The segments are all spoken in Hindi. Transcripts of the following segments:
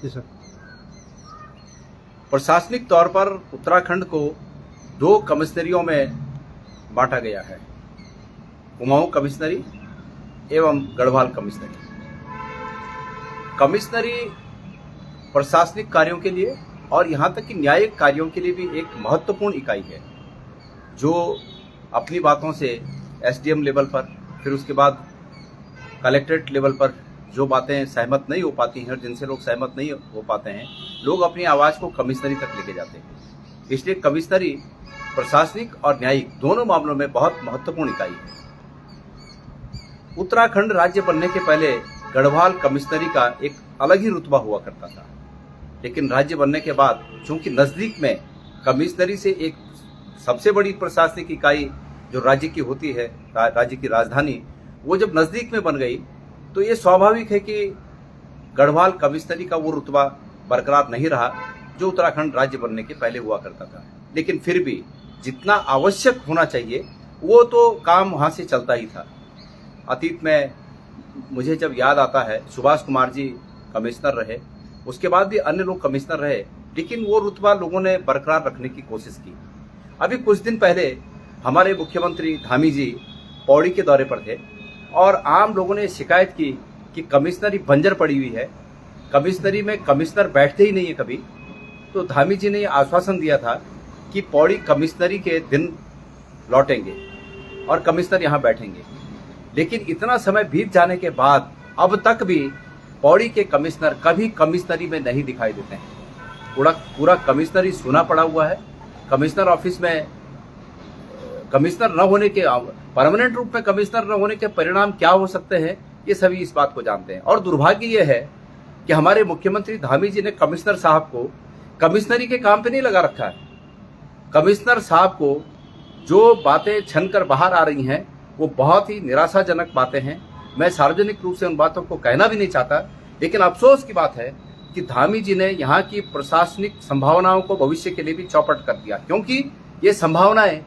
जी सर। प्रशासनिक तौर पर उत्तराखंड को 2 कमिश्नरियों में बांटा गया है, कुमाऊं कमिश्नरी एवं गढ़वाल कमिश्नरी। कमिश्नरी प्रशासनिक कार्यों के लिए और यहाँ तक कि न्यायिक कार्यों के लिए भी एक महत्वपूर्ण इकाई है, जो अपनी बातों से एसडीएम लेवल पर, फिर उसके बाद कलेक्ट्रेट लेवल पर जो बातें सहमत नहीं हो पाती हैं और जिनसे लोग सहमत नहीं हो पाते हैं, लोग अपनी आवाज़ को कमिश्नरी तक लेके जाते हैं। इसलिए कमिश्नरी प्रशासनिक और न्यायिक दोनों मामलों में बहुत महत्वपूर्ण इकाई है। उत्तराखंड राज्य बनने के पहले गढ़वाल कमिश्नरी का एक अलग ही रुतबा हुआ करता था, लेकिन राज्य बनने के बाद चूंकि नज़दीक में कमिश्नरी से एक सबसे बड़ी प्रशासनिक इकाई जो राज्य की होती है, राज्य की राजधानी, वो जब नज़दीक में बन गई तो ये स्वाभाविक है कि गढ़वाल कमिश्नरी का वो रुतबा बरकरार नहीं रहा जो उत्तराखंड राज्य बनने के पहले हुआ करता था। लेकिन फिर भी जितना आवश्यक होना चाहिए वो तो काम वहाँ से चलता ही था। अतीत में मुझे जब याद आता है, सुभाष कुमार जी कमिश्नर रहे, उसके बाद भी अन्य लोग कमिश्नर रहे, लेकिन वो रुतबा लोगों ने बरकरार रखने की कोशिश की। अभी कुछ दिन पहले हमारे मुख्यमंत्री धामी जी पौड़ी के दौरे पर थे और आम लोगों ने शिकायत की कि कमिश्नरी बंजर पड़ी हुई है, कमिश्नरी में कमिश्नर बैठते ही नहीं है कभी। तो धामी जी ने ये आश्वासन दिया था कि पौड़ी कमिश्नरी के दिन लौटेंगे और कमिश्नर यहाँ बैठेंगे, लेकिन इतना समय बीत जाने के बाद अब तक भी पौड़ी के कमिश्नर कभी कमिश्नरी में नहीं दिखाई देते हैं। पूरा कमिश्नरी सुना पड़ा हुआ है। कमिश्नर ऑफिस में कमिश्नर न होने के, परमानेंट रूप में कमिश्नर न होने के परिणाम क्या हो सकते हैं, ये सभी इस बात को जानते हैं। और दुर्भाग्य ये है कि हमारे मुख्यमंत्री धामी जी ने कमिश्नर साहब को कमिश्नरी के काम पे नहीं लगा रखा है। कमिश्नर साहब को जो बातें छनकर बाहर आ रही हैं वो बहुत ही निराशाजनक बातें हैं। मैं सार्वजनिक रूप से उन बातों को कहना भी नहीं चाहता, लेकिन अफसोस की बात है कि धामी जी ने यहाँ की प्रशासनिक संभावनाओं को भविष्य के लिए भी चौपट कर दिया। क्योंकि ये संभावनाएं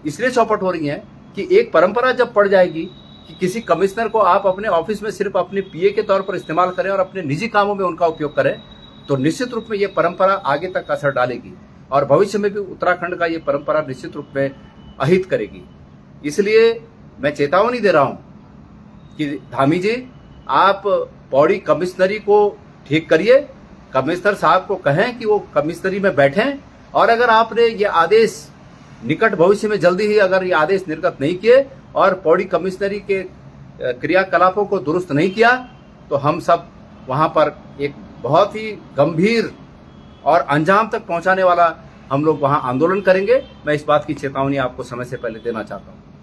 इसलिए चौपट हो रही हैं कि एक परंपरा जब पड़ जाएगी कि किसी कमिश्नर को आप अपने ऑफिस में सिर्फ अपने पीए के तौर पर इस्तेमाल करें और अपने निजी कामों में उनका उपयोग करें, तो निश्चित रूप में ये परंपरा आगे तक असर डालेगी और भविष्य में भी उत्तराखंड का ये परंपरा निश्चित रूप में अहित करेगी। इसलिए मैं चेतावनी दे रहा हूं कि धामी जी, आप पौड़ी कमिश्नरी को ठीक करिए, कमिश्नर साहब को कहें कि वो कमिश्नरी में बैठें, और अगर आपने ये आदेश निकट भविष्य में जल्दी ही अगर ये आदेश निर्गत नहीं किए और पौड़ी कमिश्नरी के क्रियाकलापों को दुरुस्त नहीं किया, तो हम सब वहां पर एक बहुत ही गंभीर और अंजाम तक पहुंचाने वाला हम लोग वहां आंदोलन करेंगे। मैं इस बात की चेतावनी आपको समय से पहले देना चाहता हूं।